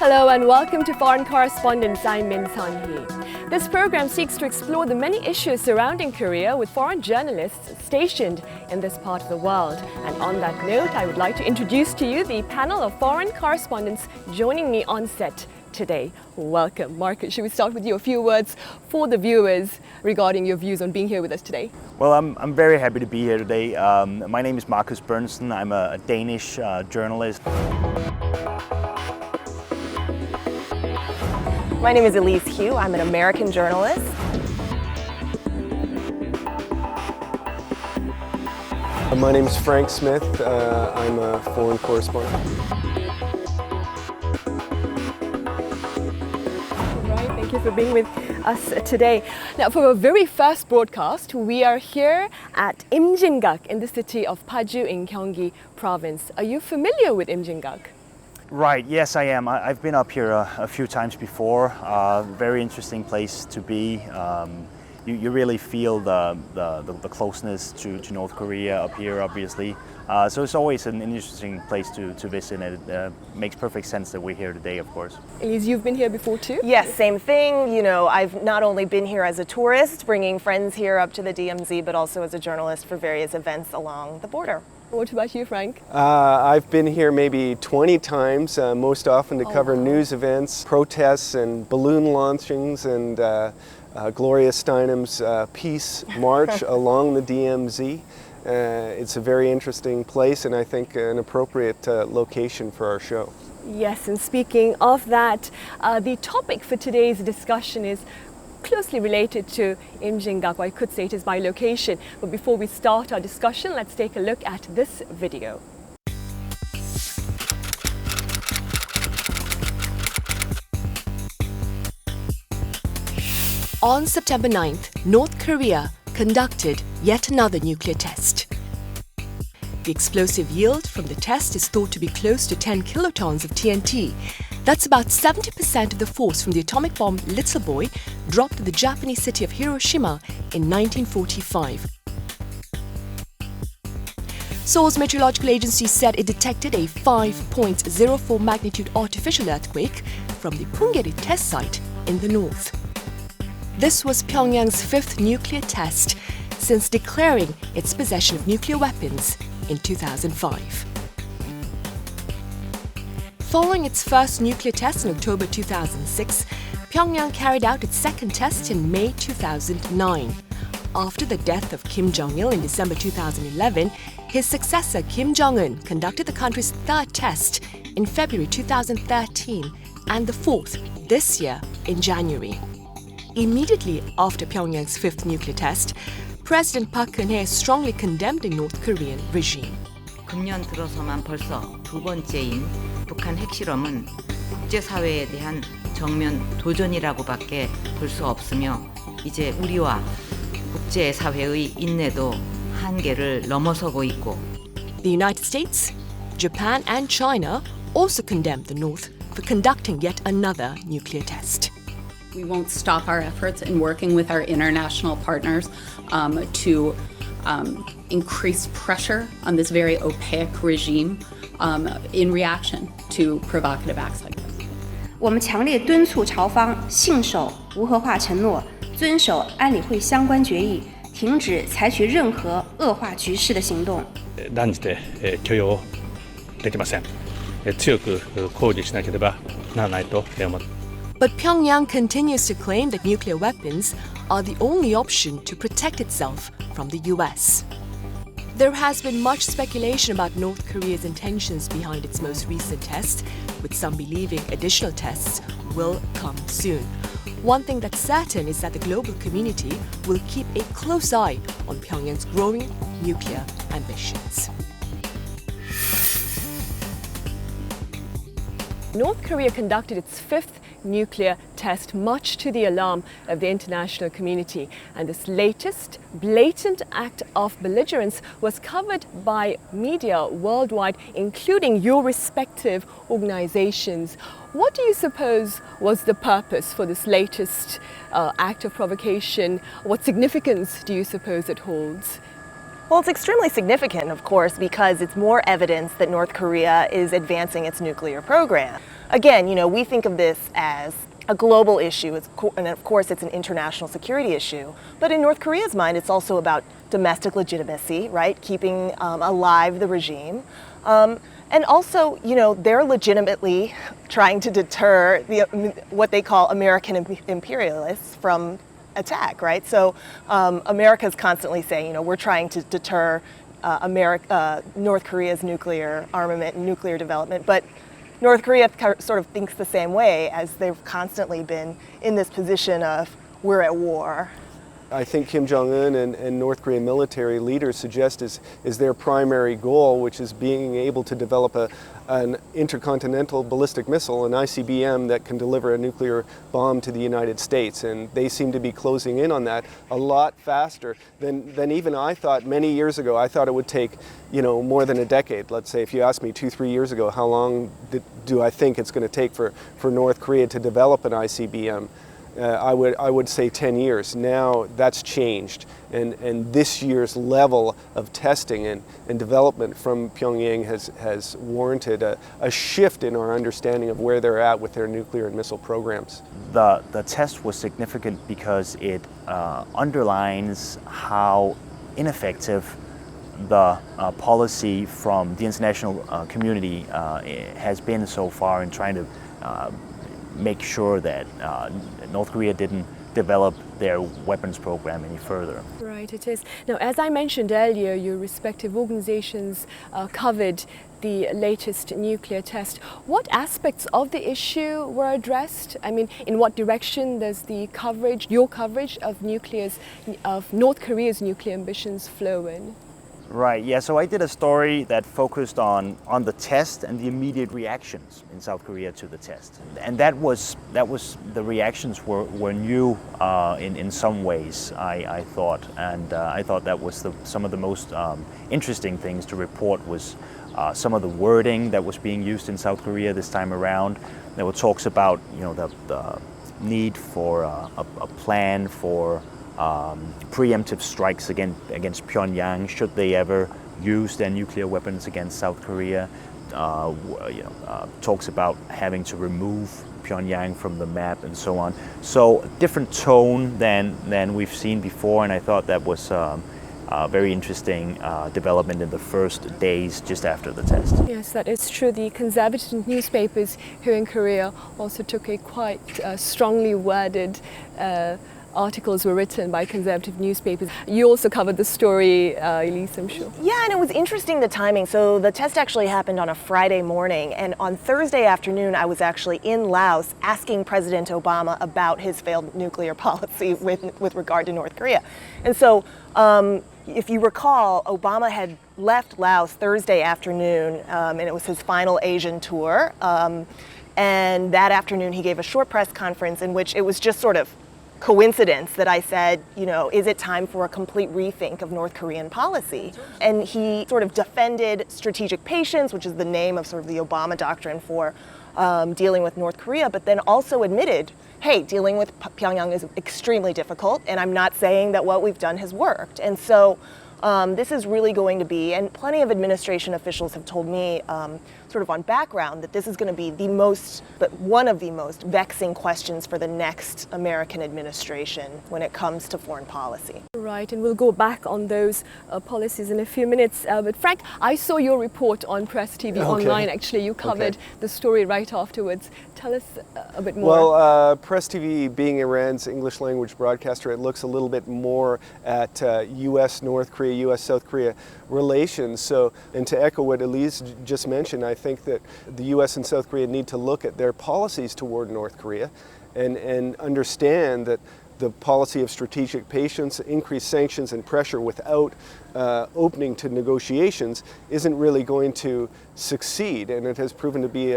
Hello and welcome to Foreign Correspondents. I'm Min San-hee. This program seeks to explore the many issues surrounding Korea with foreign journalists stationed in this part of the world. And on that note, I would like to introduce to you the panel of foreign correspondents joining me on set today. Welcome. Marcus, should we start with you? A few words for the viewers regarding your views on being here with us today. Well, I'm very happy to be here today. My name is Marcus Bernsen. I'm a Danish journalist. My name is Elise Hugh. I'm an American journalist. My name is Frank Smith. I'm a foreign correspondent. All right, thank you for being with us today. Now, for our very first broadcast, we are here at Imjingak in the city of Paju in Gyeonggi province. Are you familiar with Imjingak? Right, yes I am. I've been up here a few times before. Very interesting place to be. You really feel the closeness to North Korea up here, obviously. So it's always an interesting place to visit, and it makes perfect sense that we're here today, of course. Elise, you've been here before too? Yes, same thing. You know, I've not only been here as a tourist, bringing friends here up to the DMZ, but also as a journalist for various events along the border. What about you, Frank? I've been here maybe 20 times, most often to cover news events, protests and balloon launchings and Gloria Steinem's peace march along the DMZ. It's a very interesting place and I think an appropriate location for our show. Yes, and speaking of that, the topic for today's discussion is closely related to Imjingak, or I could say it is by location. But before we start our discussion, let's take a look at this video. On September 9th, North Korea conducted yet another nuclear test. The explosive yield from the test is thought to be close to 10 kilotons of TNT. That's about 70% of the force from the atomic bomb Little Boy dropped in the Japanese city of Hiroshima in 1945. Seoul's meteorological agency said it detected a 5.04 magnitude artificial earthquake from the Punggye-ri test site in the north. This was Pyongyang's fifth nuclear test since declaring its possession of nuclear weapons in 2005. Following its first nuclear test in October 2006, Pyongyang carried out its second test in May 2009. After the death of Kim Jong-il in December 2011, his successor Kim Jong-un conducted the country's third test in February 2013 and the fourth this year in January. Immediately after Pyongyang's fifth nuclear test, President Park Geun-hye strongly condemned the North Korean regime. 금년 들어서만 벌써 두 번째인 북한 핵실험은 국제사회에 대한 정면 도전이라고밖에 볼 수 없으며 이제 우리와 국제사회의 인내도 한계를 넘어서고 있고. The United States, Japan and China also condemned the North for conducting yet another nuclear test. We won't stop our efforts in working with our international partners to increase pressure on this very opaque regime in reaction to provocative acts like this. 我们强烈敦促朝方信守无核化承諾，遵守安理會相關決議，停止採取任何惡化局勢的行動。断じて許容できません。強く抗議しなければならないと思って。 But Pyongyang continues to claim that nuclear weapons are the only option to protect itself from the US. There has been much speculation about North Korea's intentions behind its most recent test, with some believing additional tests will come soon. One thing that's certain is that the global community will keep a close eye on Pyongyang's growing nuclear ambitions. North Korea conducted its fifth nuclear test, much to the alarm of the international community. And this latest blatant act of belligerence was covered by media worldwide, including your respective organizations. What do you suppose was the purpose for this latest act of provocation? What significance do you suppose it holds? Well, it's extremely significant, of course, because it's more evidence that North Korea is advancing its nuclear program. Again, we think of this as a global issue, and of course it's an international security issue. But in North Korea's mind, it's also about domestic legitimacy, right? Keeping alive the regime. And also, they're legitimately trying to deter what they call American imperialists from attack, right? So America's constantly saying, we're trying to deter North Korea's nuclear armament and nuclear development, but North Korea sort of thinks the same way, as they've constantly been in this position of we're at war. I think Kim Jong-un and North Korean military leaders suggest is their primary goal, which is being able to develop an intercontinental ballistic missile, an ICBM, that can deliver a nuclear bomb to the United States. And they seem to be closing in on that a lot faster than even I thought many years ago. I thought it would take, more than a decade. Let's say if you asked me 2-3 years ago, how long do I think it's going to take for North Korea to develop an ICBM? I would say 10 years. Now that's changed, and this year's level of testing and development from Pyongyang has warranted a shift in our understanding of where they're at with their nuclear and missile programs. The test was significant because it underlines how ineffective the policy from the international community has been so far in trying to make sure that North Korea didn't develop their weapons program any further. Right, it is. Now, as I mentioned earlier, your respective organizations covered the latest nuclear test. What aspects of the issue were addressed? I mean, in what direction does your coverage of North Korea's nuclear ambitions flow in? Right, yeah, so I did a story that focused on the test and the immediate reactions in South Korea to the test. And that was the reactions were new in some ways, I thought. And I thought that was some of the most interesting things to report was some of the wording that was being used in South Korea this time around. There were talks about, the need for a plan for preemptive strikes against Pyongyang should they ever use their nuclear weapons against South Korea. Talks about having to remove Pyongyang from the map and so on. So a different tone than we've seen before, and I thought that was a very interesting development in the first days just after the test. Yes, that is true. The conservative newspapers here in Korea also took a quite strongly worded articles were written by conservative newspapers. You also covered the story, Elise, I'm sure. Yeah, and it was interesting, the timing. So the test actually happened on a Friday morning, and on Thursday afternoon I was actually in Laos asking President Obama about his failed nuclear policy with regard to North Korea. And so if you recall, Obama had left Laos Thursday afternoon, and it was his final Asian tour. And that afternoon he gave a short press conference in which it was just sort of coincidence that I said, is it time for a complete rethink of North Korean policy? And he sort of defended strategic patience, which is the name of sort of the Obama doctrine for dealing with North Korea, but then also admitted, hey, dealing with Pyongyang is extremely difficult, and I'm not saying that what we've done has worked. And so this is really going to be, and plenty of administration officials have told me sort of on background that this is going to be one of the most vexing questions for the next American administration when it comes to foreign policy. Right, and we'll go back on those policies in a few minutes. But Frank, I saw your report on Press TV online. Actually, you covered the story right afterwards. Tell us a bit more. Well, Press TV, being Iran's English language broadcaster, it looks a little bit more at U.S.-North Korea, U.S.-South Korea relations. So, and to echo what Elise just mentioned, I think that the U.S. and South Korea need to look at their policies toward North Korea and understand that the policy of strategic patience, increased sanctions and pressure without opening to negotiations isn't really going to succeed, and it has proven to be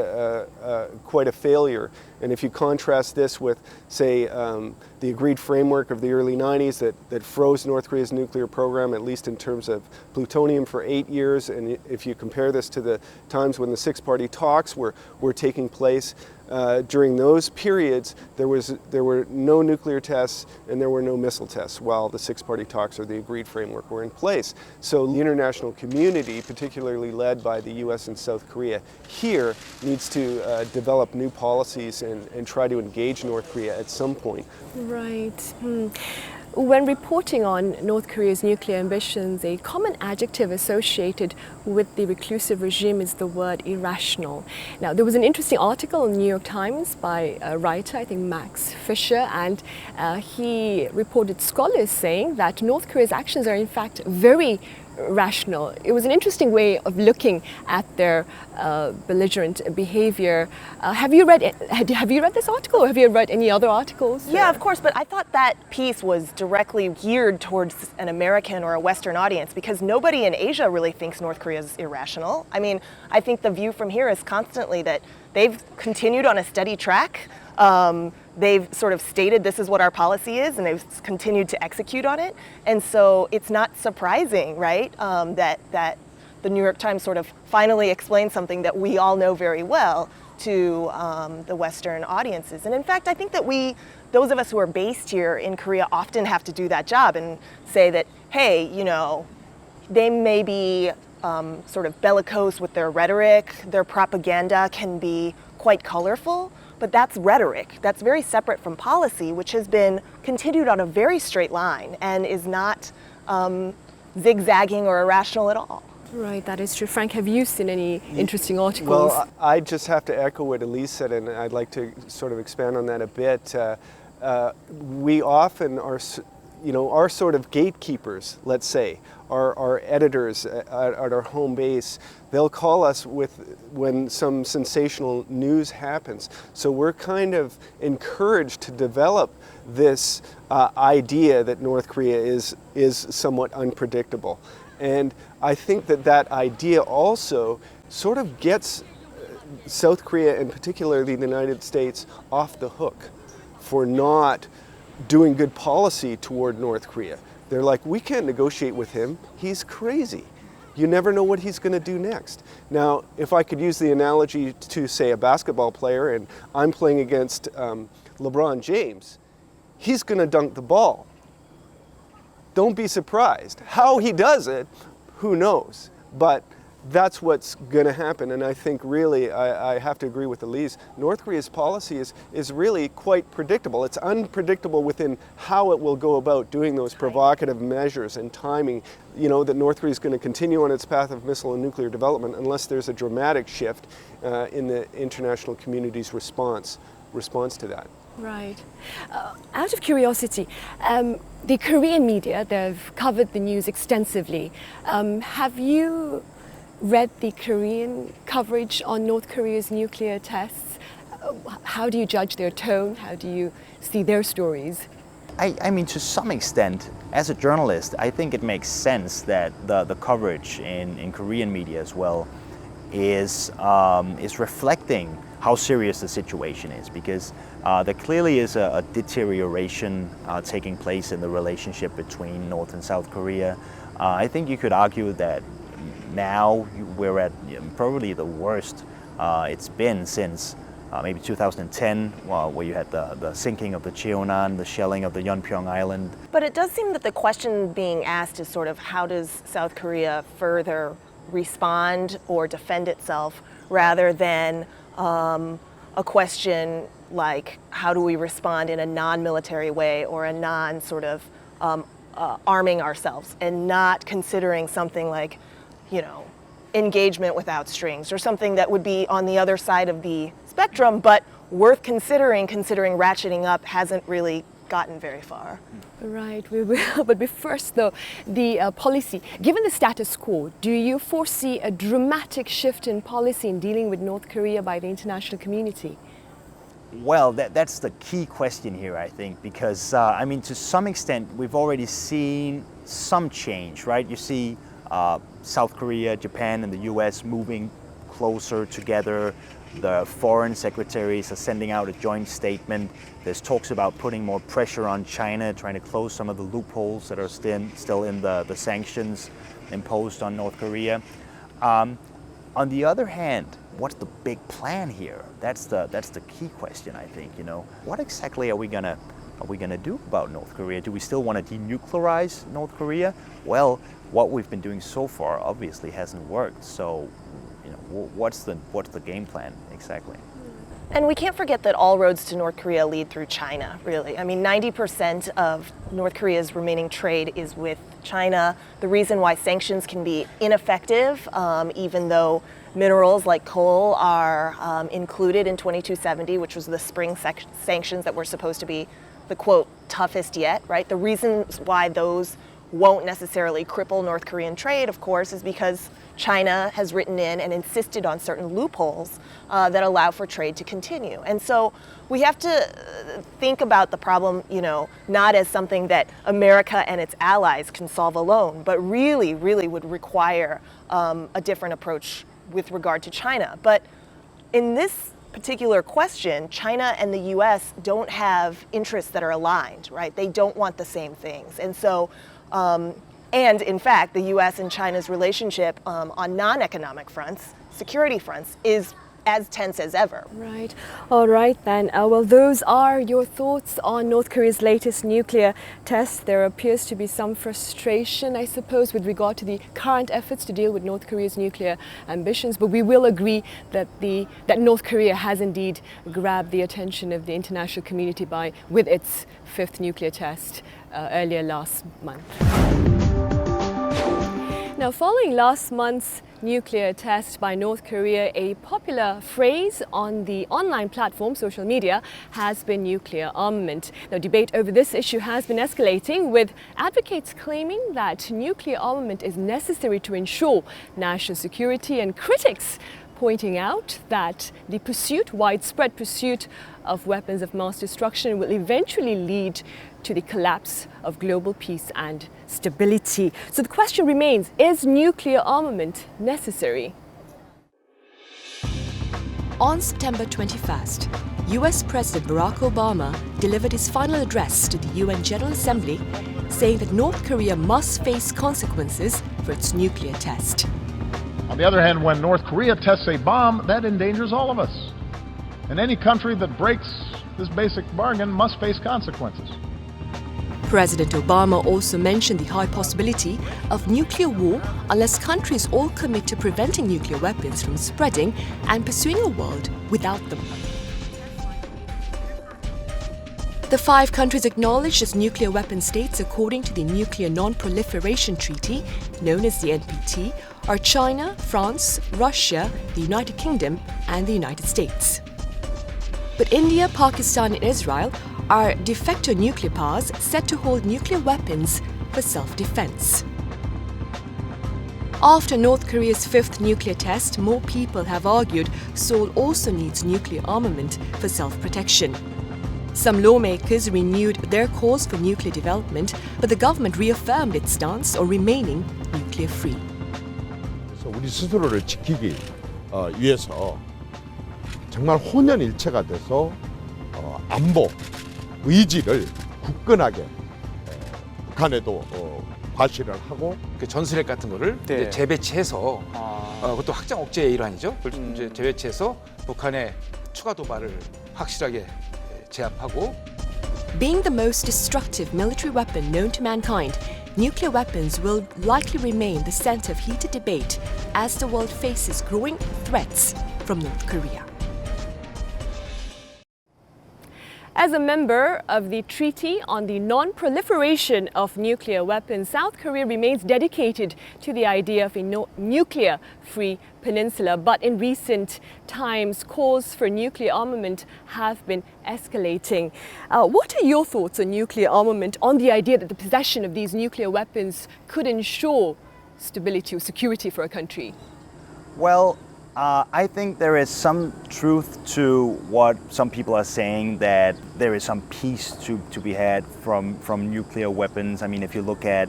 quite a failure. And if you contrast this with, say, the agreed framework of the early 90s that froze North Korea's nuclear program, at least in terms of plutonium, for 8 years, and if you compare this to the times when the six-party talks were taking place, during those periods, there were no nuclear tests and there were no missile tests while the six-party talks or the agreed framework were in place. So the international community, particularly led by the US and South Korea, here needs to develop new policies and try to engage North Korea at some point. Right. When reporting on North Korea's nuclear ambitions, a common adjective associated with the reclusive regime is the word irrational. Now, there was an interesting article in the New York Times by a writer, I think Max Fisher, and he reported scholars saying that North Korea's actions are in fact very rational. It was an interesting way of looking at their belligerent behavior. Have you read this article, or have you read any other articles? Yeah, of course, but I thought that piece was directly geared towards an American or a Western audience, because nobody in Asia really thinks North Korea is irrational. I mean, I think the view from here is constantly that they've continued on a steady track. They've sort of stated this is what our policy is, and they've continued to execute on it. And so it's not surprising, right, that the New York Times sort of finally explained something that we all know very well to the Western audiences. And in fact, I think that those of us who are based here in Korea often have to do that job and say that, hey, you know, they may be sort of bellicose with their rhetoric, their propaganda can be quite colorful, but that's rhetoric. That's very separate from policy, which has been continued on a very straight line and is not zigzagging or irrational at all. Right, that is true. Frank, have you seen any interesting articles? Well, I just have to echo what Elise said, and I'd like to sort of expand on that a bit. We often are, you know, our sort of gatekeepers, let's say, our editors at our home base, they'll call us when some sensational news happens. So we're kind of encouraged to develop this idea that North Korea is somewhat unpredictable. And I think that idea also sort of gets South Korea, and particularly the United States, off the hook for not doing good policy toward North Korea. They're like, we can't negotiate with him. He's crazy. You never know what he's going to do next. Now, if I could use the analogy to, say, a basketball player, and I'm playing against LeBron James, he's going to dunk the ball. Don't be surprised. How he does it, who knows? But that's what's going to happen. And I think really, I have to agree with Elise, North Korea's policy is really quite predictable. It's unpredictable within how it will go about doing those provocative measures and timing. You know, that North Korea is going to continue on its path of missile and nuclear development unless there's a dramatic shift in the international community's response to that. Right. Out of curiosity, the Korean media, they've covered the news extensively. Have you read the Korean coverage on North Korea's nuclear tests? How do you judge their tone? How do you see their stories? I mean, to some extent, as a journalist, I think it makes sense that the coverage in Korean media as well is reflecting how serious the situation is, because there clearly is a deterioration taking place in the relationship between North and South Korea. I think you could argue that now we're at probably the worst it's been since maybe 2010, where you had the sinking of the Cheonan, the shelling of the Yeonpyeong Island. But it does seem that the question being asked is sort of, how does South Korea further respond or defend itself, rather than a question like, how do we respond in a non-military way, or a non-sort of arming ourselves, and not considering something like, you know, engagement without strings, or something that would be on the other side of the spectrum, but worth considering ratcheting up hasn't really gotten very far. Right, we will. But first, though, the policy. Given the status quo, do you foresee a dramatic shift in policy in dealing with North Korea by the international community? Well, that's the key question here, I think, because, I mean, to some extent, we've already seen some change, right? You see South Korea, Japan, and the US moving closer together. The foreign secretaries are sending out a joint statement. There's talks about putting more pressure on China, trying to close some of the loopholes that are still in the sanctions imposed on North Korea. On the other hand, what's the big plan here? That's the key question, I think. What exactly are we gonna do about North Korea? Do we still want to denuclearize North Korea? Well, what we've been doing so far obviously hasn't worked. So, what's the game plan exactly? And we can't forget that all roads to North Korea lead through China, really. I mean, 90% of North Korea's remaining trade is with China. The reason why sanctions can be ineffective, even though minerals like coal are included in 2270, which was the spring sanctions that were supposed to be the, quote, toughest yet, right? The reasons why those won't necessarily cripple North Korean trade, of course, is because China has written in and insisted on certain loopholes that allow for trade to continue. And so we have to think about the problem, not as something that America and its allies can solve alone, but really, really would require a different approach with regard to China. But in this particular question, China and the US don't have interests that are aligned, right? They don't want the same things. And so, and in fact, the US and China's relationship on non-economic fronts, security fronts, is as tense as ever. Right. All right then. Well, those are your thoughts on North Korea's latest nuclear test. There appears to be some frustration, I suppose, with regard to the current efforts to deal with North Korea's nuclear ambitions. But we will agree that that North Korea has indeed grabbed the attention of the international community with its fifth nuclear test earlier last month. Now, following last month's nuclear test by North Korea, a popular phrase on the online platform, social media, has been nuclear armament. Now, debate over this issue has been escalating, with advocates claiming that nuclear armament is necessary to ensure national security, and critics pointing out that the widespread pursuit of weapons of mass destruction will eventually lead to the collapse of global peace and stability. So the question remains, is nuclear armament necessary? On September 21st, US President Barack Obama delivered his final address to the UN General Assembly, saying that North Korea must face consequences for its nuclear test. On the other hand, when North Korea tests a bomb, that endangers all of us. And any country that breaks this basic bargain must face consequences. President Obama also mentioned the high possibility of nuclear war unless countries all commit to preventing nuclear weapons from spreading and pursuing a world without them. The 5 countries acknowledged as nuclear weapon states according to the Nuclear Non-Proliferation Treaty, known as the NPT, are China, France, Russia, the United Kingdom, and the United States. But India, Pakistan, and Israel are de facto nuclear powers set to hold nuclear weapons for self-defense. After North Korea's 5th nuclear test, more people have argued Seoul also needs nuclear armament for self-protection. Some lawmakers renewed their calls for nuclear development, but the government reaffirmed its stance on remaining nuclear-free. 우리 스스로를 지키기 위해서 정말 혼연일체가 돼서 안보 의지를 굳건하게 북한에도 과시를 하고 그 전술핵 같은 거를 이제 재배치해서 그것도 확장 억제의 일환이죠. 그걸 이제 재배치해서 북한의 추가 도발을 확실하게 제압하고. Being the most destructive military weapon known to mankind, nuclear weapons will likely remain the center of heated debate as the world faces growing threats from North Korea. As a member of the Treaty on the Non-Proliferation of Nuclear Weapons, South Korea remains dedicated to the idea of a nuclear-free peninsula. But in recent times, calls for nuclear armament have been escalating. What are your thoughts on nuclear armament, on the idea that the possession of these nuclear weapons could ensure stability or security for a country? Well, I think there is some truth to what some people are saying, that there is some peace to be had from nuclear weapons. I mean, if you look at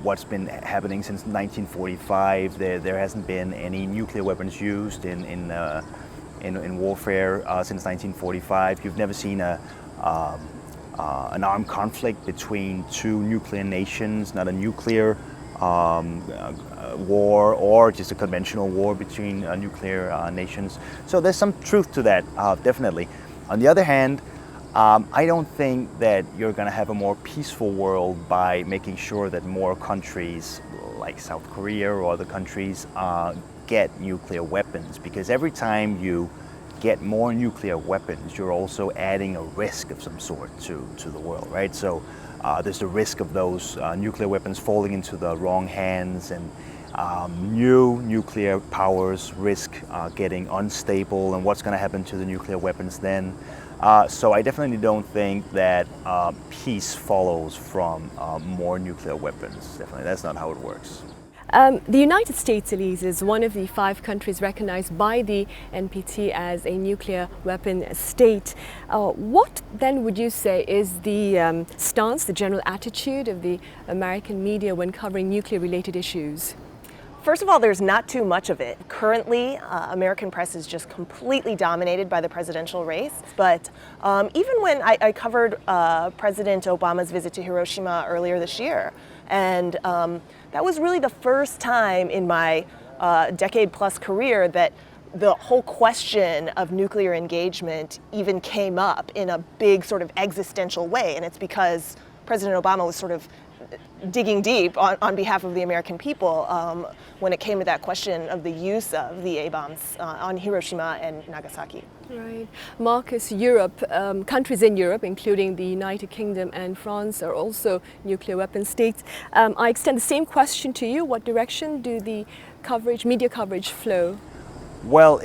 what's been happening since 1945, there hasn't been any nuclear weapons used in warfare since 1945. You've never seen an armed conflict between 2 nuclear nations, not a nuclear war or just a conventional war between nuclear nations. So there's some truth to that, definitely. On the other hand, I don't think that you're going to have a more peaceful world by making sure that more countries like South Korea or other countries get nuclear weapons, because every time you get more nuclear weapons, you're also adding a risk of some sort to the world, right? So there's the risk of those nuclear weapons falling into the wrong hands, and new nuclear powers risk getting unstable, and what's going to happen to the nuclear weapons then. So I definitely don't think that peace follows from more nuclear weapons. Definitely, that's not how it works. The United States, Elise, is one of the 5 countries recognized by the NPT as a nuclear weapon state. What then would you say is the stance, the general attitude of the American media when covering nuclear-related issues? First of all, there's not too much of it. Currently, American press is just completely dominated by the presidential race. But even when I covered President Obama's visit to Hiroshima earlier this year, and that was really the first time in my decade-plus career that the whole question of nuclear engagement even came up in a big sort of existential way. And it's because President Obama was sort of digging deep on behalf of the American people when it came to that question of the use of the A-bombs on Hiroshima and Nagasaki. Right. Marcus, Europe, countries in Europe, including the United Kingdom and France, are also nuclear weapon states. I extend the same question to you. What direction do the media coverage flow? Well,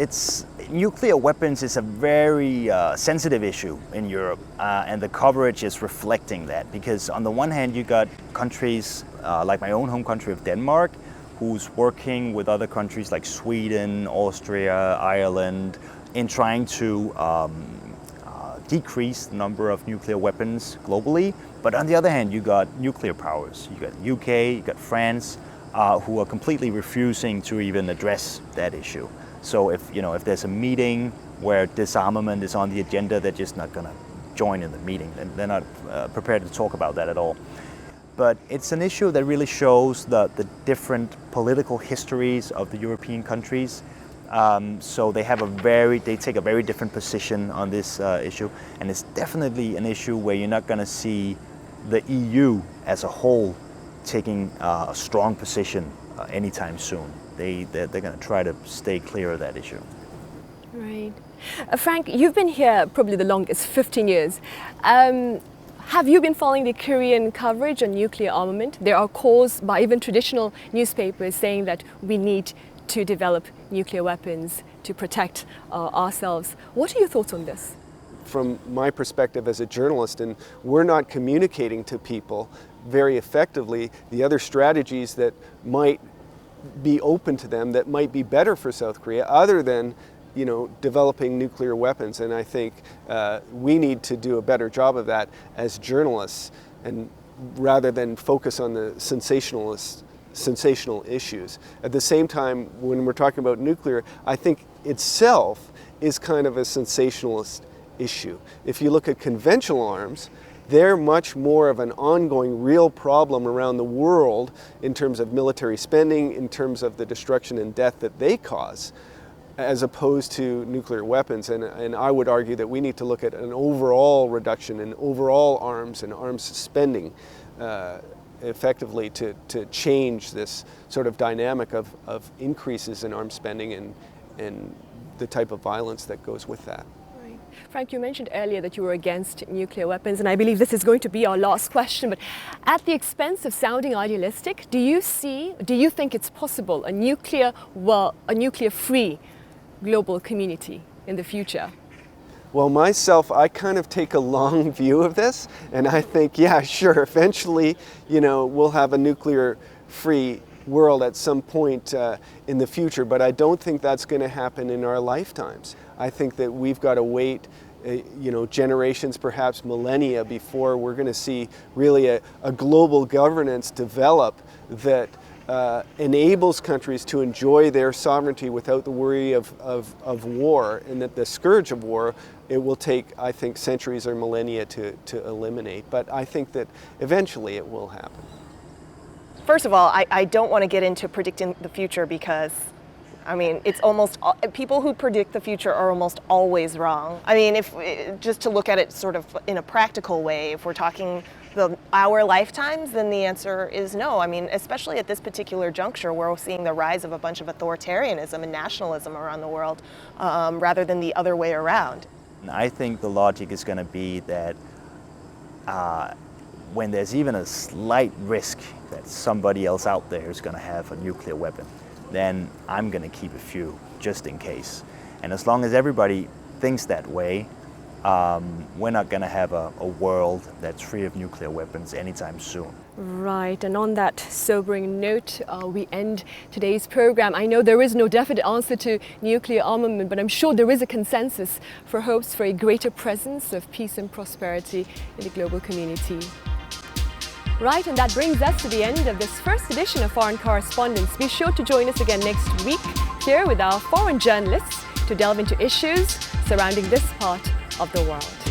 nuclear weapons is a very sensitive issue in Europe, and the coverage is reflecting that, because on the one hand you got countries like my own home country of Denmark, who's working with other countries like Sweden, Austria, Ireland, in trying to decrease the number of nuclear weapons globally. But on the other hand, you got nuclear powers. You got UK, you got France, who are completely refusing to even address that issue. So if there's a meeting where disarmament is on the agenda, they're just not going to join in the meeting. They're not prepared to talk about that at all. But it's an issue that really shows the different political histories of the European countries. So they take a very different position on this issue, and it's definitely an issue where you're not going to see the EU as a whole taking a strong position anytime soon. They're going to try to stay clear of that issue. Right. Frank, you've been here probably the longest, 15 years. Have you been following the Korean coverage on nuclear armament? There are calls by even traditional newspapers saying that we need to develop nuclear weapons to protect ourselves. What are your thoughts on this? From my perspective as a journalist, and we're not communicating to people very effectively the other strategies that might be open to them, that might be better for South Korea, other than developing nuclear weapons. And I think we need to do a better job of that as journalists, and rather than focus on the sensational issues. At the same time, when we're talking about nuclear, I think itself is kind of a sensationalist issue. If you look at conventional arms, they're much more of an ongoing real problem around the world in terms of military spending, in terms of the destruction and death that they cause, as opposed to nuclear weapons. And I would argue that we need to look at an overall reduction in overall arms and arms spending effectively to change this sort of dynamic of increases in arms spending and the type of violence that goes with that. Frank, you mentioned earlier that you were against nuclear weapons, and I believe this is going to be our last question, but at the expense of sounding idealistic, do you think it's possible a nuclear-free global community in the future? Well, myself, I kind of take a long view of this, and I think, yeah, sure, eventually, we'll have a nuclear-free world at some point in the future, but I don't think that's going to happen in our lifetimes. I think that we've got to wait, generations, perhaps millennia, before we're going to see really a global governance develop that enables countries to enjoy their sovereignty without the worry of war, and that the scourge of war, it will take, I think, centuries or millennia to eliminate. But I think that eventually it will happen. First of all, I don't want to get into predicting the future because, I mean, it's almost, people who predict the future are almost always wrong. I mean, if just to look at it sort of in a practical way, if we're talking our lifetimes, then the answer is no. I mean, especially at this particular juncture where we're seeing the rise of a bunch of authoritarianism and nationalism around the world, rather than the other way around. I think the logic is going to be that when there's even a slight risk that somebody else out there is going to have a nuclear weapon, then I'm going to keep a few just in case. And as long as everybody thinks that way, we're not going to have a world that's free of nuclear weapons anytime soon. Right, and on that sobering note, we end today's program. I know there is no definite answer to nuclear armament, but I'm sure there is a consensus for hopes for a greater presence of peace and prosperity in the global community. Right, and that brings us to the end of this first edition of Foreign Correspondents. Be sure to join us again next week here with our foreign journalists to delve into issues surrounding this part of the world.